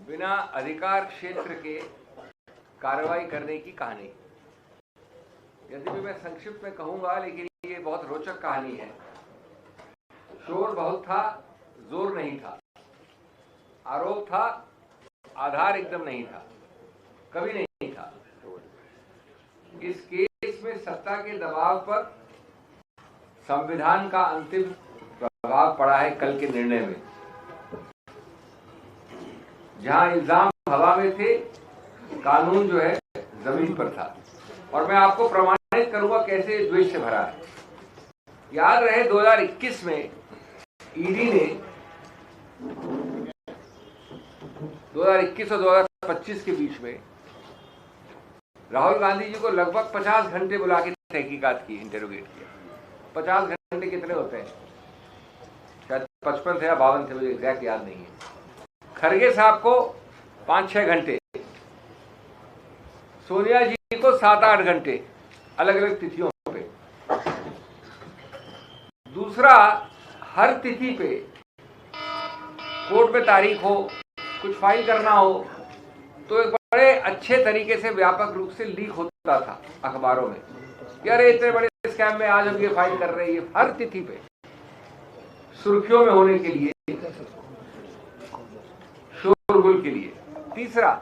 बिना अधिकार क्षेत्र के कार्रवाई करने की कहानी। यद्यपि मैं संक्षिप्त में कहूंगा, लेकिन ये बहुत रोचक कहानी है। शोर बहुत था, जोर नहीं था, आरोप था, आधार एकदम नहीं था, कभी नहीं था। इस केस में सत्ता के दबाव पर संविधान का अंतिम प्रभाव पड़ा है। कल के निर्णय में जहां इल्जाम हवा में थे, कानून जो है जमीन पर था। और मैं आपको प्रमाणित करूंगा कैसे द्वेष से भरा है। याद रहे 2021 में ईडी ने 2021 और 2025 के बीच में राहुल गांधी जी को लगभग 50 घंटे बुला के तहकीकात की, इंटरोगेट किया। 50 घंटे कितने होते हैं? शायद 55 थे या 52 थे, मुझे एग्जैक्ट याद नहीं है। खरगे साहब को 5-6 घंटे, सोनिया जी को 7-8 घंटे, अलग अलग तिथियों पे। दूसरा, हर तिथि पे कोर्ट में तारीख हो, कुछ फाइल करना हो, तो एक बड़े अच्छे तरीके से व्यापक रूप से लीक होता था अखबारों में। यार इतने बड़े स्कैम में आज हम ये फाइल कर रहे हैं, हर तिथि पे सुर्खियों में होने के लिए, शोरगुल के लिए। तीसरा,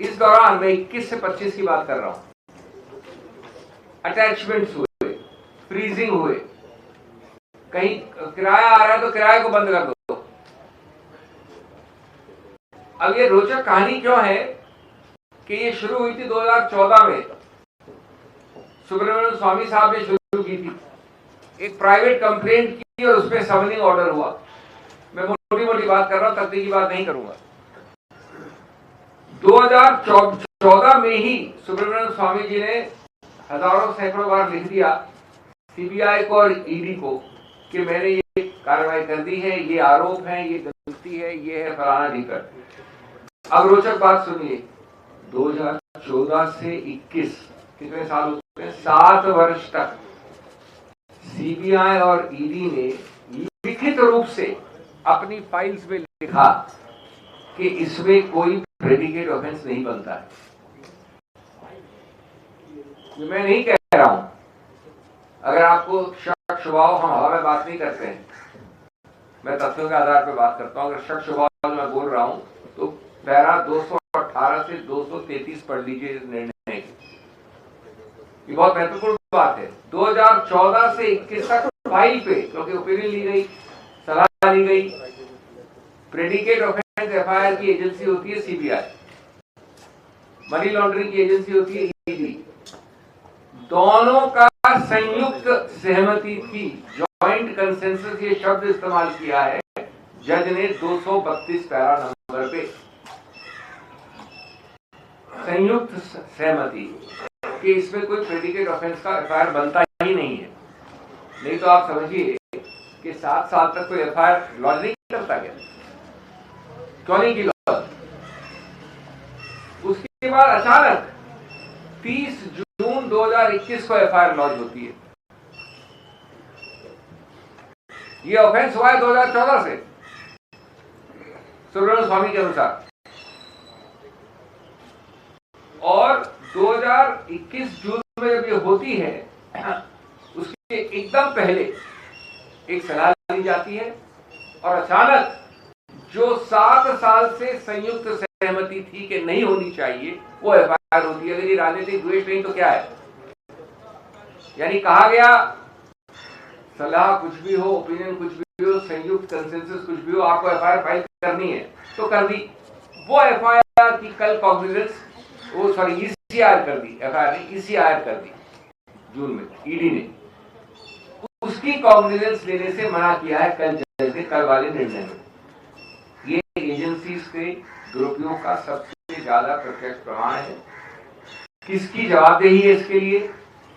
इस दौरान मैं 21 से 25 की बात कर रहा हूं, अटैचमेंट्स हुए, फ्रीजिंग हुए, कहीं किराया आ रहा है तो किराए को बंद कर दो। अब ये रोचक कहानी क्यों है कि ये शुरू हुई थी 2014 में। सुब्रमण्यम स्वामी साहब ने शुरू की थी, एक प्राइवेट कंप्लेंट की और उसमें समनिंग ऑर्डर हुआ। मैं मोटी मोटी बात कर रहा हूं, तकनीकी बात नहीं करूंगा। 2014 में ही सुब्रमण्यम स्वामी जी ने हजारों सैकड़ों बार लिख दिया सीबीआई को और ईडी को कि मैंने ये कार्रवाई कर दी है, ये आरोप है, ये गलती है, ये है फलाना ढीकर। अब रोचक बात सुनिए, 2014 से 21 कितने साल होते हैं? 7 वर्ष तक सीबीआई और ईडी ने लिखित रूप से अपनी फाइल्स में लिखा कि इसमें कोई प्रेडिकेट ऑफेंस नहीं बनता है। ये मैं नहीं कह रहा हूं। अगर आपको शक शुबा हो, हम हवा में बात नहीं करते हैं, मैं तथ्यों के आधार पर बात करता हूं। अगर शक शुबा हो मैं बोल रहा हूं तो पैरा 218 से 233 पढ़ लीजिए निर्णय की। ये बहुत महत्वपूर्ण बात है। 2014 से 21 तक फाइल पे, क्योंकि ओपिनियन ली गई, सलाह ली गई, प्रेडिकेट ऑफेंस एफआईआर की एजेंसी होती है सीबीआई, मनी लॉन्ड्रिंग की एजेंसी होती है ईडी। दोनों का संयुक्त सहमति थी, जॉइंट कंसेंसस ये शब्द इस्तेमाल किया है जज ने 232 पैरा नंबर पे। संयुक्त सहमति कि इसमें कोई प्रेडिकेट ऑफेंस का एफआईआर बनता ही नहीं है। नहीं तो आप समझिए कि 7 साल तक कोई एफआईआर लॉन्च नहीं करता गया। क्यों नहीं की लॉन्च? उसके बाद अचानक 30 जून 2021 को एफआईआर लॉन्च होती है। ये ऑफेंस हुआ है 2014 से सुब्रमण्यम स्वामी के अनुसार, और 2021 जून में जब ये होती है, उसके एकदम पहले एक सलाह ली जाती है और अचानक जो 7 साल से संयुक्त सहमति थी कि नहीं होनी चाहिए, वो एफआईआर होती है। अगर ये राजनीतिक द्वेष नहीं तो क्या है? यानी कहा गया सलाह कुछ भी हो, ओपिनियन कुछ भी हो, संयुक्त कंसेंसस कुछ भी हो, आपको एफआईआर फाइल करनी है तो कर दी। वो एफआईआर की कल कॉग्निजेंस, वो सॉरी ईसीआर कर दी, एफआईआर ने ईसीआर कर दी जून में ईडी ने। उसकी कॉग्निजेंस लेने से मना किया है कल जज ने, कल वाले निर्णय में। ये एजेंसी से दुरुपयोग का सबसे ज्यादा प्रत्यक्ष प्रमाण है। किसकी जवाबदेही है इसके लिए?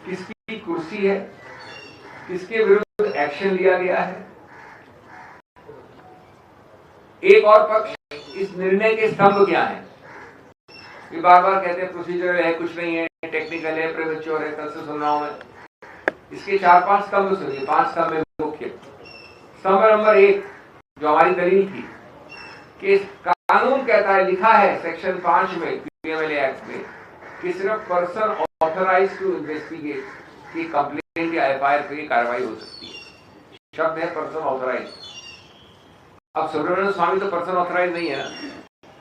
किसकी कुर्सी है? किसके विरुद्ध एक्शन लिया गया है? एक और पक्ष, इस निर्णय के स्तंभ क्या है? ये बार बार कहते हैं प्रोसीजर है, कुछ नहीं है, टेक्निकल है, प्रीमेच्योर है। कल से सुन रहा हूं मैं इसके 4-5 स्तंभ सुनिए। 5 स्तंभ में मुख्य स्तंभ नंबर 1 जो हमारी दलील थी कि कानून कहता है, लिखा है सेक्शन 5 में पीएमएलए एक्ट में कि सिर्फ पर्सन ऑथराइज टू इन्वेस्टिगेट की कंप्लेंट या एफआईआर पे कार्रवाई हो सकती है। शब्द है पर्सन ऑथराइज। अब सुब्रमण्यम स्वामी तो पर्सन ऑथराइज नहीं है ना,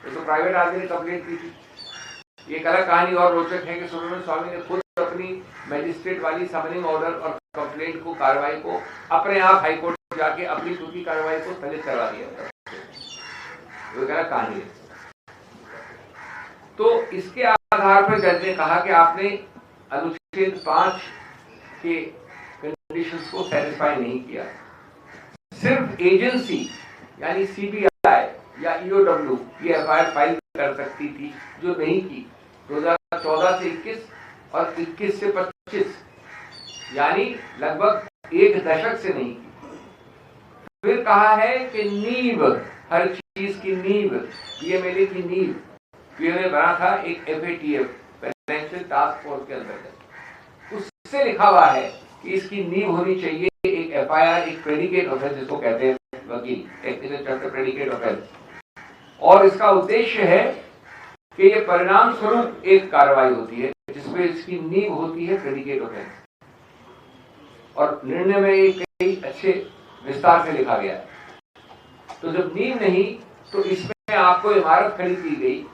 ये तो प्राइवेट आदमी ने कंप्लेंट की थी। ये एक अलग कहानी और रोचक है कि सुब्रमण्यम स्वामी ने खुद अपनी मैजिस्ट्रेट वाली समनिंग ऑर्डर और कंप्लेंट को, कार्रवाई को अपने आप हाईकोर्ट जाके अपनी खुद की कार्रवाई को स्थगित करवा दिया। वो एक अलग कहानी है। तो इसके आधार पर जज ने कहा कि आपने अनुच्छेद 5 के कंडीशंस को सेटिस्फाई नहीं किया। सिर्फ एजेंसी यानी सीबीआई या ईओडब्ल्यू ये एफआईआर फाइल कर सकती थी, जो नहीं की। 2014 से 21 और 21 से 25 यानी लगभग एक दशक से नहीं की। फिर कहा है कि नींव, हर चीज की नींव, पीएमएलए की नींव, पीएमएलए बना था एक एफएटीएफ फाइनेंशियल टास्क फोर्स के अंतर्गत। उससे लिखा हुआ है कि इसकी नींव होनी चाहिए एक एफआईआर, एक प्रेडिकेट ऑफेंस जिसको कहते हैं वकील, टेक्निकल टर्म में प्रेडिकेट ऑफेंस। और इसका उद्देश्य है कि ये परिणाम स्वरूप एक कार्रवाई होती है जिसमें इसकी नींव होती है प्रेडिकेट ऑफेंस। और निर्णय में कई अच्छे विस्तार से लिखा गया है। तो जब नींव नहीं, तो इसमें आपको इमारत खड़ी की गई,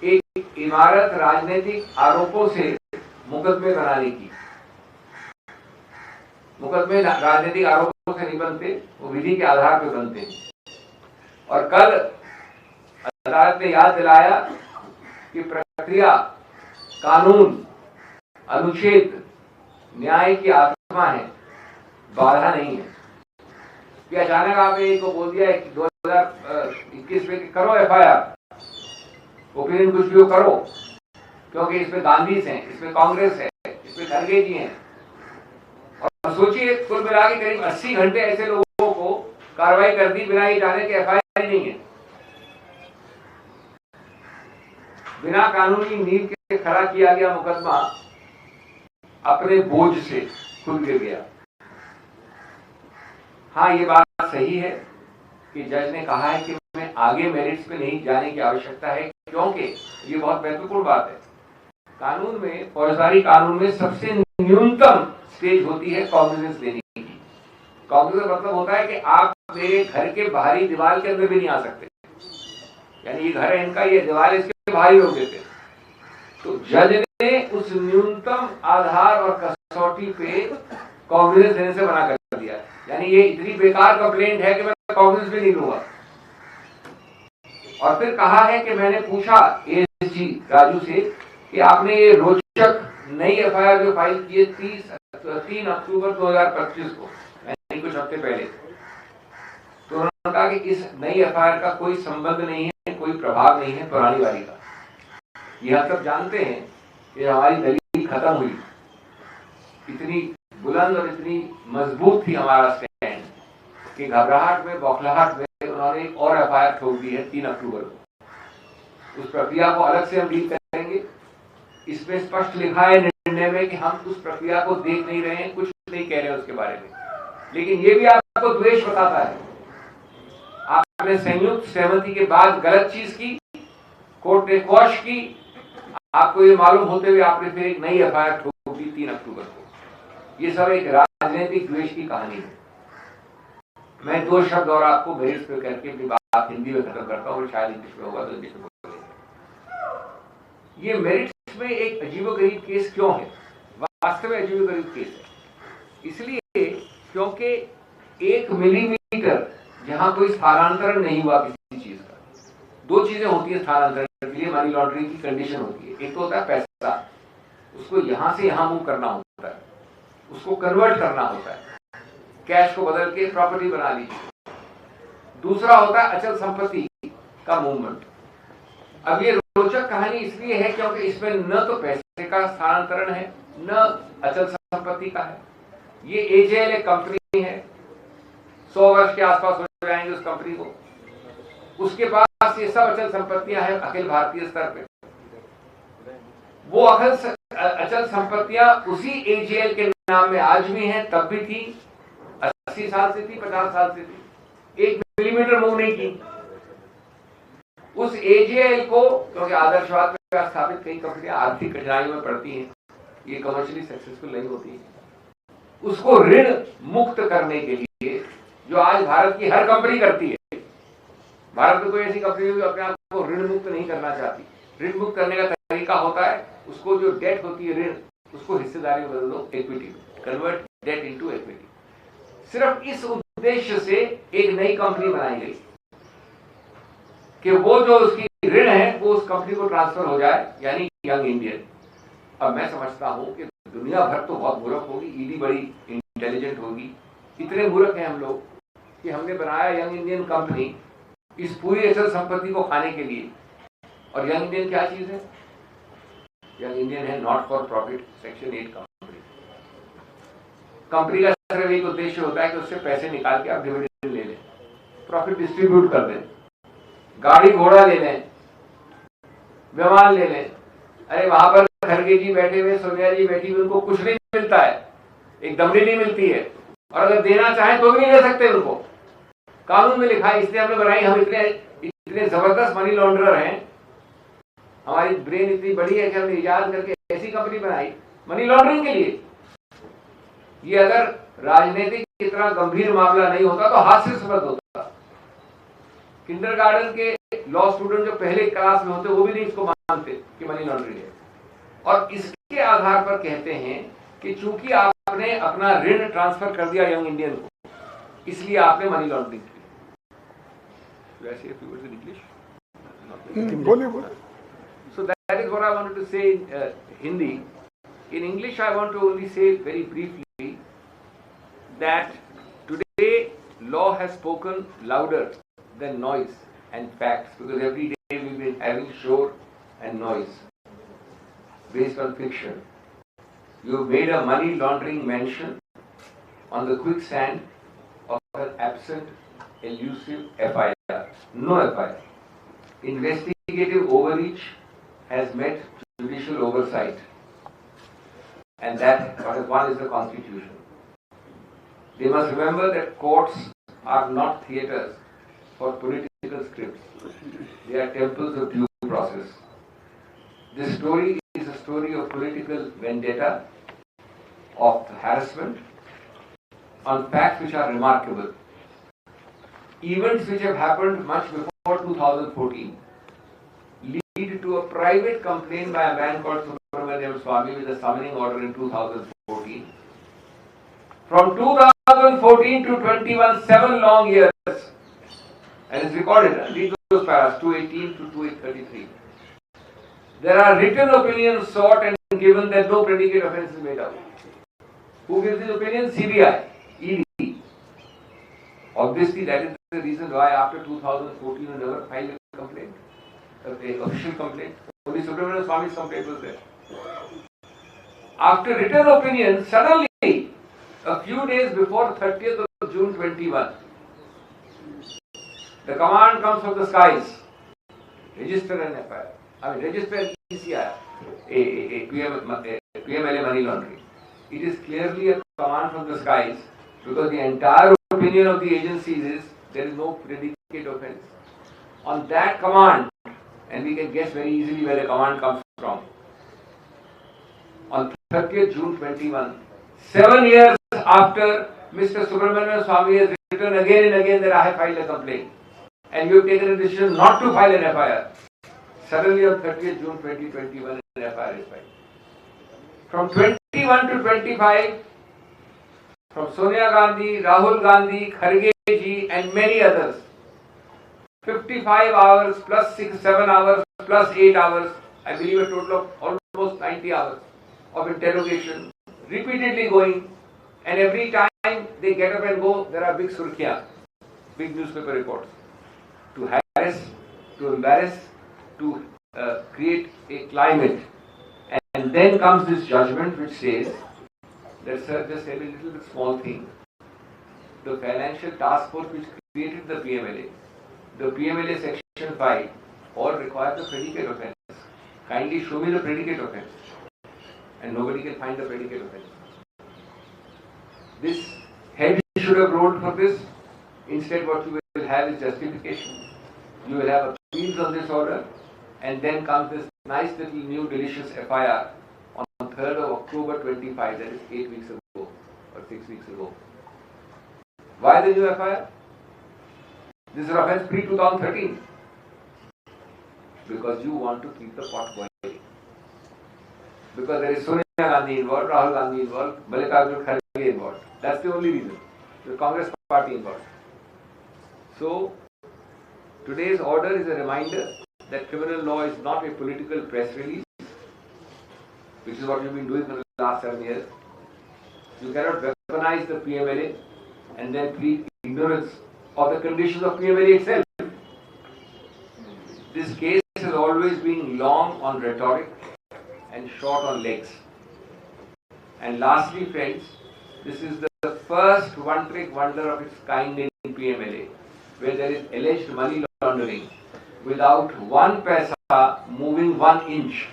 एक इमारत राजनीतिक आरोपों से मुकदमे बनाने की। मुकदमे राजनीतिक आरोपों से नहीं बनते, वो विधि के आधार पर बनते हैं। और कल अदालत ने याद दिलाया कि प्रक्रिया, कानून, अनुच्छेद न्याय की आत्मा है, बाधा नहीं है। कि अचानक आपने एक को बोल दिया 2021 में करो एफआईआर, ओपिनियन कुछ भी हो करो, क्योंकि इसमें गांधीज हैं, इसमें कांग्रेस है, इसमें खड़गे जी हैं। और सोचिए कुल मिला के करीब 80 घंटे ऐसे लोगों को कार्रवाई कर दी बिना ये जाने के एफआईआर नहीं है। बिना कानूनी नींव के खड़ा किया गया मुकदमा अपने बोझ से खुद गिर गया। हाँ, ये बात सही है कि जज ने कहा है कि मैं आगे मेरिट्स पे नहीं जाने की आवश्यकता है, क्योंकि ये बहुत महत्वपूर्ण बात है। कानून में, फौजदारी कानून में सबसे न्यूनतम स्टेज होती है कॉग्निजेंस लेने की। कॉग्निजेंस मतलब होता है कि आप मेरे घर के बाहरी दीवार के अंदर भी नहीं आ सकते, यानी ये घर है इनका, ये दीवार इसके बाहरी रोक देते। तो जज ने उस न्यूनतम आधार और कसौटी पे कॉग्निजेंस लेने से मना कर दिया। यानी ये इतनी बेकार कंप्लेंट है कि मैं कॉग्निजेंस भी नहीं लूंगा। और फिर कहा है कि मैंने पूछा एएसजी राजू से कि आपने ये रोचक नई एफआईआर जो फाइल की है 3 अक्टूबर 2025 को, यानी कुछ हफ्ते पहले, तो उन्होंने कहा कि इस नई एफआईआर का कोई संबंध नहीं है, कोई प्रभाव नहीं है पुरानी वाली का। ये हम सब जानते हैं कि हमारी दलील खत्म हुई, इतनी बुलंद और इतनी मजबूत थी हमारा स्टैंड कि घबराहट में, बौखलाहट में उन्होंने एक और एफआईआर ठोक दी है 3 अक्टूबर को। उस प्रक्रिया को अलग से हम डील करेंगे। इसमें स्पष्ट लिखा है निर्णय में कि हम उस प्रक्रिया को देख नहीं रहे हैं, कुछ नहीं कह रहे हैं उसके बारे में। लेकिन ये भी आपको द्वेष बताता है। आपने संयुक्त सहमति के बाद गलत चीज की, कोर्ट ने क्वॉश की, आपको ये मालूम होते हुए आपने फिर एक नई एफआईआर ठोक दी 3 अक्टूबर को। ये सब एक राजनीतिक द्वेष की कहानी है। मैं 2 शब्द और आपको मेरिट्स पे करके अपनी बात हिंदी में खत्म करता हूँ, शायद इंग्लिश में होगा तो इंग्लिश में बोलेंगे। ये मेरिट्स में एक अजीबोगरीब केस क्यों है? वास्तव में अजीबोगरीब केस है इसलिए क्योंकि 1 मिलीमीटर जहां कोई स्थानांतरण नहीं हुआ किसी चीज का। 2 चीजें होती है स्थानांतरण के लिए, मनी लॉन्ड्रिंग की कंडीशन होती है। एक तो होता है पैसा, उसको यहां से यहां मूव करना होता है, उसको कन्वर्ट करना होता है, कैश को बदल के प्रॉपर्टी बना लीजिए। दूसरा होता है अचल संपत्ति का मूवमेंट। अब ये रोचक कहानी इसलिए है क्योंकि इसमें न तो पैसे का स्थानांतरण है, न अचल संपत्ति का है। ये एजेएल एक कंपनी है, 100 वर्ष के आसपास हो जाएंगे उस कंपनी को। उसके पास ये सब अचल संपत्तियां हैं अखिल भारतीय स्तर पे। वो अचल संपत्तियां उसी एजेएल के नाम में आज भी हैं, तब भी थी, 80 साल से थी, 50 साल से थी। 1 मिलीमीटर मूव नहीं की। उस AJL को, क्योंकि आदर्शवाद पर स्थापित कई कंपनियां आर्थिक कठिनाइयों में पड़ती हैं, ये कमर्शियली सक्सेसफुल नहीं होती है, उसको ऋण मुक्त करने के लिए, जो आज भारत की हर कंपनी करती है, भारत में कोई ऐसी कंपनी जो अपने आप को ऋण मुक्त नहीं करना चाहती। ऋण मुक्त करने का तरीका होता है, उसको जो डेट होती है ऋण, उसको हिस्सेदारी में बदल दो, इक्विटी में, कन्वर्ट डेट इनटू इक्विटी। सिर्फ इस उद्देश्य से एक नई कंपनी बनाई गई कि वो जो उसकी ऋण है वो उस कंपनी को ट्रांसफर हो जाए, यानी यंग इंडियन। अब मैं समझता हूं कि दुनिया भर तो बहुत मूर्ख होगी, ईडी बड़ी इंटेलिजेंट होगी, इतने मूर्ख हैं हम लोग कि हमने बनाया यंग इंडियन कंपनी इस पूरी अचल संपत्ति को खाने के लिए। और यंग इंडियन क्या चीज है? यंग इंडियन है not for profit section 8 company. Company का सिर्फ एक उद्देश्य होता है कि उससे पैसे निकाल के आप डिविडेंड ले लें, प्रॉफिट डिस्ट्रीब्यूट कर दें, गाड़ी घोड़ा ले लें, विमान ले लें। अरे वहां पर खड़गे जी बैठे हुए, सोनिया जी बैठी हुई, उनको कुछ नहीं मिलता है, एक दमड़ी नहीं मिलती है, और अगर देना चाहे तो भी नहीं दे सकते उनको। कानून में लिखा है, इसलिए हमने बनाई। हम इतने जबरदस्त मनी लॉन्ड्रर हैं, हमारी ब्रेन इतनी बड़ी है कि हमने इजाद करके ऐसी कंपनी बनाई मनी लॉन्ड्रिंग के लिए। ये अगर राजनीतिक इतना गंभीर मामला नहीं होता तो हास्यास्पद होता। किंडरगार्टन के लॉ स्टूडेंट जो पहले क्लास में होते वो भी नहीं इसको मानते कि मनी लॉन्ड्रिंग है, और इसके आधार पर कहते हैं कि चूंकि आपने अपना ऋण ट्रांसफर कर दिया यंग इंडियन को, इसलिए आपने मनी लॉन्ड्रिंग की। वैसे इंग्लिश बोलिए। So that is what I wanted to say in Hindi. In English, I want to only say very briefly that today law has spoken louder than noise and facts, because every day we've been having shore and noise based on fiction. You made a money laundering mention on the quicksand of an absent, elusive FIR. No FIR. Investigative overreach has met judicial oversight, and that one is the Constitution. They must remember that courts are not theatres for political scripts. They are temples of due process. This story is a story of political vendetta, of harassment, on facts which are remarkable. Events which have happened much before 2014 lead to a private complaint by a man called Subramanian Swamy with a summoning order in 2014. From 2014 to 21, 7 long years, and it's recorded. Read those paras, 218 to 233. There are written opinions sought and given that no predicate offence is made out. Who gives his opinion? CBI, ED. Obviously, that is the reason why after 2014 you never filed a complaint. The official complaint. Only Subramanian Swamy's complaint was there. After written opinion, suddenly, a few days before 30th of June 21, the command comes from the skies. Register an FIR. Register an ECI, a PMLA money laundering. It is clearly a command from the skies, because the entire opinion of the agencies is there is no predicate offence. On that command, and we can guess very easily where the command comes from. On 30th June 21, 7 years after Mr. Subramanian Swamy has written again and again that I have filed a complaint, and you have taken a decision not to file an FIR, suddenly on 30th June 2021 an FIR is filed. From 21 to 25, from Sonia Gandhi, Rahul Gandhi, Kharge ji and many others, 55 hours plus 6-7 hours plus 8 hours, I believe a total of almost 90 hours of interrogation, repeatedly going, and every time they get up and go, there are big surkhiyan, big newspaper reports, to harass, to embarrass, to create a climate. And then comes this judgment which says that, sir, just a little bit small thing. The financial task force which created the PMLA section 5 all require the predicate offence. Kindly show me the predicate offence. And nobody can find the predicate offence. This head should have rolled for this. Instead, what you will have is justification. You will have a appeals on this order, and then comes this nice little new delicious FIR on 3rd of October 25, that is 8 weeks ago or 6 weeks ago. Why the new FIR? This is an offence pre-2013. Because you want to keep the pot boiling. Because there is Sonia Gandhi involved, Rahul Gandhi involved, Mallikarjun Kharge involved. That's the only reason. The Congress party involved. So, today's order is a reminder that criminal law is not a political press release, which is what we've been doing for the last 7 years. You cannot weaponize the PMLA and then plead ignorance of the conditions of PMLA itself. This case has always been long on rhetoric and short on legs. And lastly, friends, this is the first one-trick wonder of its kind in PMLA, where there is alleged money laundering without one paisa moving 1 inch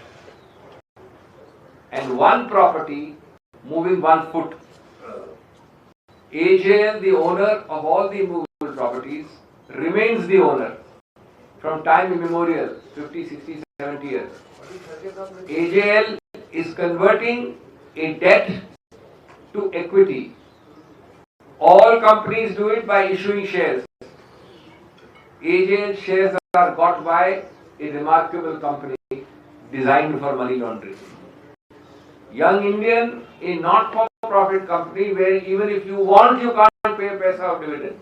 and one property moving 1 foot. AJL, the owner of all the immovable properties, remains the owner from time immemorial, 50, 60, 70 years. AJL is converting a debt to equity. All companies do it by issuing shares. AJL shares are got by a remarkable company designed for money laundering. Young Indian, a not-for-profit company where even if you want, you can't pay a paisa of dividend.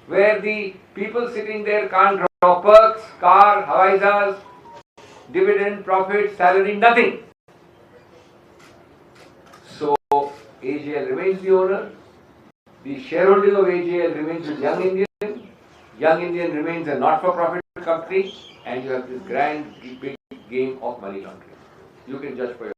Where the people sitting there can't draw perks, car, Hawai Jahaz, dividend, profit, salary, nothing. So, AJL remains the owner. The shareholding of AJL remains with Young Indian. Young Indian remains a not-for-profit company, and you have this grand, big game of money laundering. You can judge for yourself.